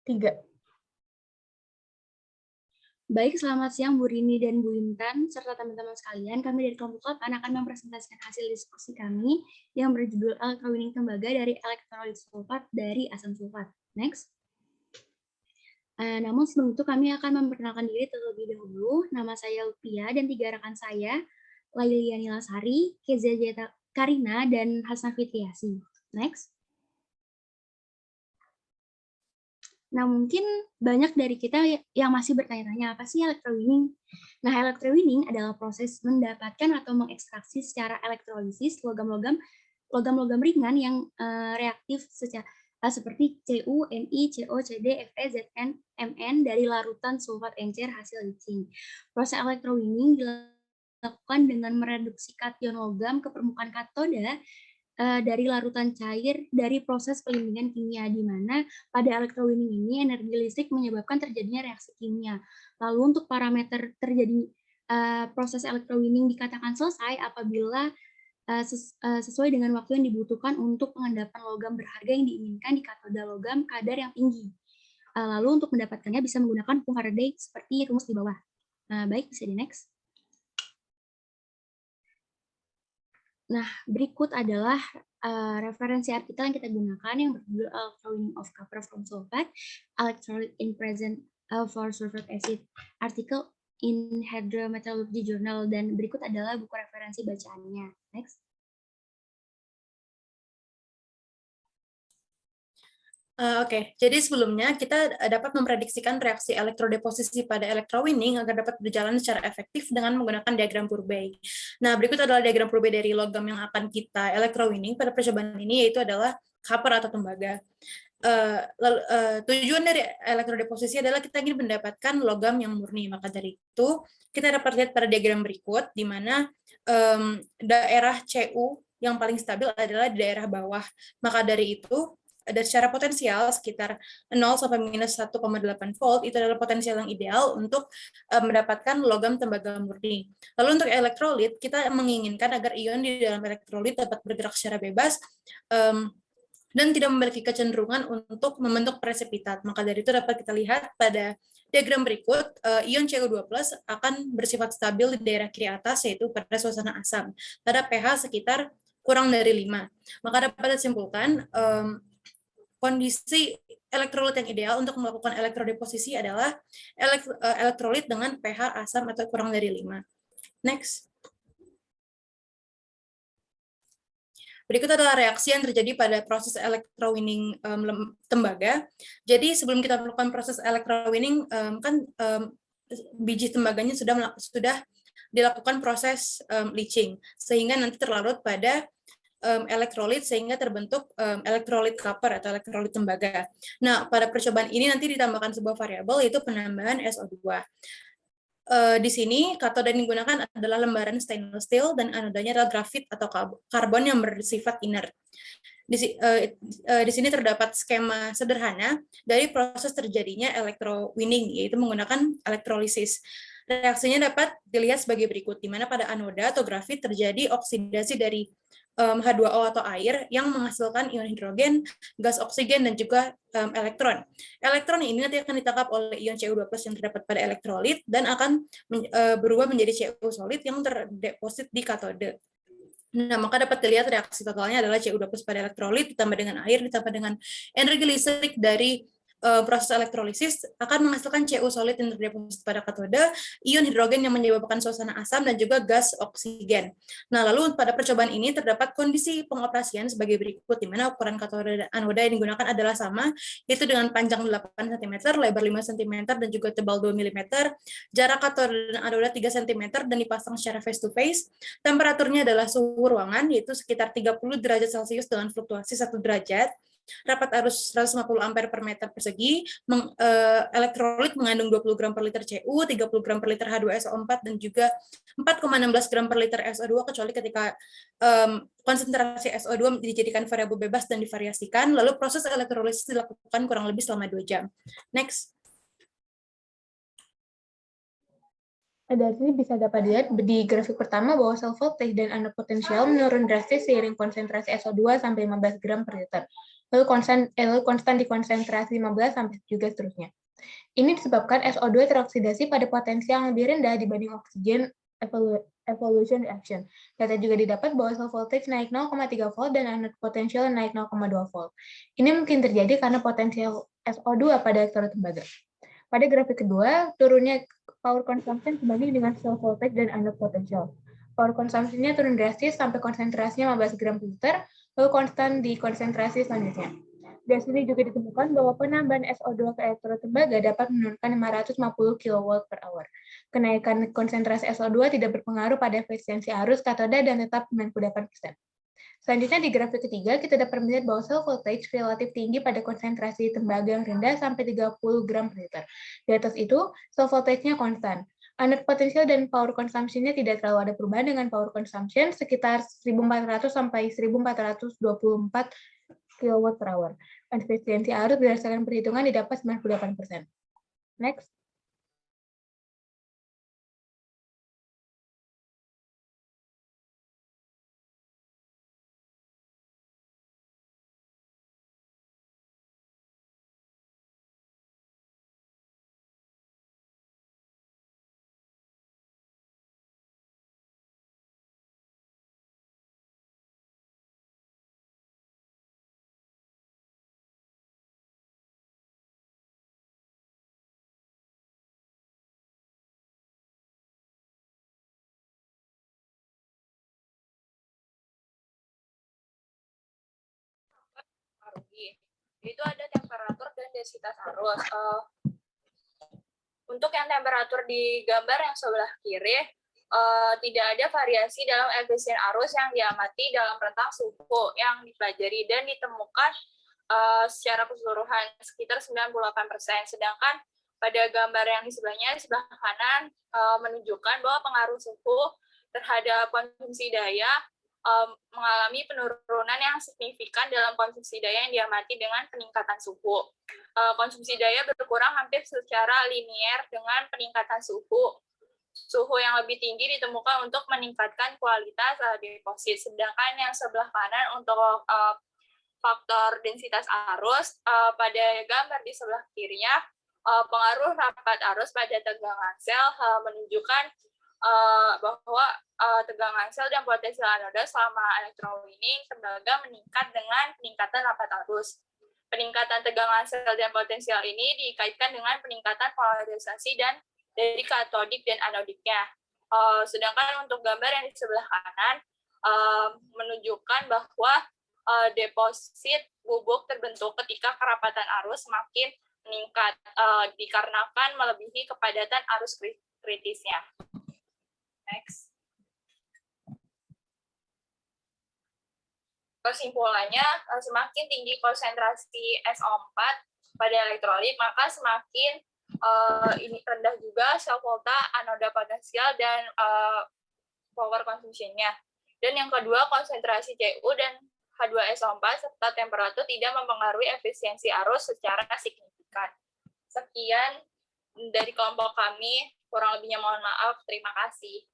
3. Baik, selamat siang Bu Rini dan Bu Intan, serta teman-teman sekalian. Kami dari kelompok 8 akan mempresentasikan hasil diskusi kami yang berjudul Electrowinning tembaga dari elektrolit sulfat dari asam sulfat. Next. Namun sebelum itu kami akan memperkenalkan diri terlebih dahulu. Nama saya Lupia dan 3 rekan saya, Lailiya Nilasari, Keza Jeta Karina, dan Hasna Fitriasi. Next. Nah, mungkin banyak dari kita yang masih bertanya-tanya, apa sih electrowinning? Nah, electrowinning adalah proses mendapatkan atau mengekstraksi secara elektrolisis logam-logam ringan yang reaktif secara seperti Cu, Ni, Co, Cd, Fe, Zn, Mn dari larutan sulfat encer hasil leaching. Proses electrowinning dilakukan dengan mereduksi kation logam ke permukaan katoda dari larutan cair dari proses pelindungan kimia, di mana pada electrowinning ini energi listrik menyebabkan terjadinya reaksi kimia. Lalu untuk parameter terjadi proses electrowinning dikatakan selesai apabila sesuai dengan waktu yang dibutuhkan untuk pengendapan logam berharga yang diinginkan di katoda logam kadar yang tinggi. Lalu untuk mendapatkannya bisa menggunakan hukum Faraday seperti rumus di bawah. Baik, bisa di next. Nah, berikut adalah referensi artikel yang kita gunakan yang berjudul Electrowinning of Copper from Sulfate, Electrolyte in Present for Sulfuric Acid, artikel in Hydrometallurgy Journal, dan berikut adalah buku referensi bacaannya. Next. Oke, jadi sebelumnya kita dapat memprediksikan reaksi elektrodeposisi pada electrowinning agar dapat berjalan secara efektif dengan menggunakan diagram Purbe. Nah, berikut adalah diagram Purbe dari logam yang akan kita electrowinning pada percobaan ini, yaitu adalah copper atau tembaga. Tujuan dari elektrodeposisi adalah kita ingin mendapatkan logam yang murni. Maka dari itu, kita dapat lihat pada diagram berikut, di mana daerah Cu yang paling stabil adalah di daerah bawah. Maka dari itu, dan secara potensial sekitar 0 sampai minus 1,8 volt itu adalah potensial yang ideal untuk mendapatkan logam tembaga murni. Lalu untuk elektrolit, kita menginginkan agar ion di dalam elektrolit dapat bergerak secara bebas dan tidak memiliki kecenderungan untuk membentuk presipitat. Maka dari itu dapat kita lihat pada diagram berikut, ion Cu2+ akan bersifat stabil di daerah kiri atas, yaitu pada suasana asam, pada pH sekitar kurang dari 5. Maka dapat disimpulkan kondisi elektrolit yang ideal untuk melakukan elektrodeposisi adalah elektrolit dengan pH asam atau kurang dari 5. Next. Berikut adalah reaksi yang terjadi pada proses electrowinning tembaga. Jadi sebelum kita melakukan proses electrowinning, biji tembaganya sudah dilakukan proses leaching, sehingga nanti terlarut pada elektrolit sehingga terbentuk elektrolit copper atau elektrolit tembaga. Nah, pada percobaan ini nanti ditambahkan sebuah variabel yaitu penambahan SO2. Di sini katoda yang digunakan adalah lembaran stainless steel dan anodanya adalah grafit atau karbon yang bersifat inert. Di sini terdapat skema sederhana dari proses terjadinya electrowinning, yaitu menggunakan elektrolisis. Reaksinya dapat dilihat sebagai berikut, di mana pada anoda atau grafit terjadi oksidasi dari H2O atau air yang menghasilkan ion hidrogen, gas oksigen, dan juga elektron. Elektron ini nanti akan ditangkap oleh ion Cu2+ yang terdapat pada elektrolit dan akan berubah menjadi Cu solid yang terdeposit di katode. Nah, maka dapat dilihat reaksi totalnya adalah Cu2+ pada elektrolit ditambah dengan air ditambah dengan energi listrik dari proses elektrolisis akan menghasilkan Cu solid yang terdeposit pada katode, ion hidrogen yang menyebabkan suasana asam, dan juga gas oksigen. Nah, lalu pada percobaan ini terdapat kondisi pengoperasian sebagai berikut, di mana ukuran katode dan anoda yang digunakan adalah sama, yaitu dengan panjang 8 cm, lebar 5 cm, dan juga tebal 2 mm, jarak katode dan anoda 3 cm, dan dipasang secara face-to-face. Temperaturnya adalah suhu ruangan, yaitu sekitar 30 derajat Celcius dengan fluktuasi 1 derajat. Rapat arus 150 ampere per meter persegi, elektrolit mengandung 20 gram per liter Cu, 30 gram per liter H2SO4, dan juga 4,16 gram per liter SO2, kecuali ketika konsentrasi SO2 dijadikan variabel bebas dan divariasikan, lalu proses elektrolisis dilakukan kurang lebih selama 2 jam. Next. Dari sini bisa dapat dilihat di grafik pertama bahwa sel voltage dan anoda potensial menurun drastis seiring konsentrasi SO2 sampai 15 gram per liter. lalu konstan di konsentrasi 15 sampai juga seterusnya. Ini disebabkan SO2 teroksidasi pada potensi yang lebih rendah dibanding oksigen evolution reaction. Data juga didapat bahwa cell voltage naik 0,3 volt dan anode potential naik 0,2 volt. Ini mungkin terjadi karena potensial SO2 pada elektrode tembaga. Pada grafik kedua, turunnya power consumption sebanding dengan cell voltage dan anode potential. Power consumption-nya turun drastis sampai konsentrasinya 15 gram per liter, lalu konstan di konsentrasi selanjutnya. Dari sini juga ditemukan bahwa penambahan SO2 ke elektrode tembaga dapat menurunkan 550 kW per hour. Kenaikan konsentrasi SO2 tidak berpengaruh pada efisiensi arus katoda dan tetap 98%. Selanjutnya di grafik ketiga, kita dapat melihat bahwa cell voltage relatif tinggi pada konsentrasi tembaga yang rendah sampai 30 gram per liter. Di atas itu, cell voltage-nya konstan. Anode potensial dan power consumption-nya tidak terlalu ada perubahan dengan power consumption sekitar 1.400 sampai 1.424 kW per hour. Efisiensi arus berdasarkan perhitungan didapat 98%. Next. Itu ada temperatur dan densitas arus. Untuk yang temperatur di gambar yang sebelah kiri, tidak ada variasi dalam efisien arus yang diamati dalam rentang suhu yang dipelajari dan ditemukan secara keseluruhan sekitar 98%. Sedangkan pada gambar yang di sebelahnya, di sebelah kanan, menunjukkan bahwa pengaruh suhu terhadap konsumsi daya mengalami penurunan yang signifikan dalam konsumsi daya yang diamati dengan peningkatan suhu. Konsumsi daya berkurang hampir secara linier dengan peningkatan suhu. Suhu yang lebih tinggi ditemukan untuk meningkatkan kualitas deposit. Sedangkan yang sebelah kanan untuk faktor densitas arus, pada gambar di sebelah kirinya, pengaruh rapat arus pada tegangan sel menunjukkan bahwa tegangan sel dan potensial anoda selama electrowinning tembaga meningkat dengan peningkatan rapat arus. Peningkatan tegangan sel dan potensial ini dikaitkan dengan peningkatan polarisasi dan dari katodik dan anodiknya. Sedangkan untuk gambar yang di sebelah kanan menunjukkan bahwa deposit bubuk terbentuk ketika kerapatan arus semakin meningkat dikarenakan melebihi kepadatan arus kritisnya. Next. Kesimpulannya, semakin tinggi konsentrasi SO4 pada elektrolit, maka semakin ini rendah juga sel volta, anoda potensial, dan power consumption-nya. Dan yang kedua, konsentrasi Cu dan H2SO4 serta temperatur tidak mempengaruhi efisiensi arus secara signifikan. Sekian dari kelompok kami, kurang lebihnya mohon maaf, terima kasih.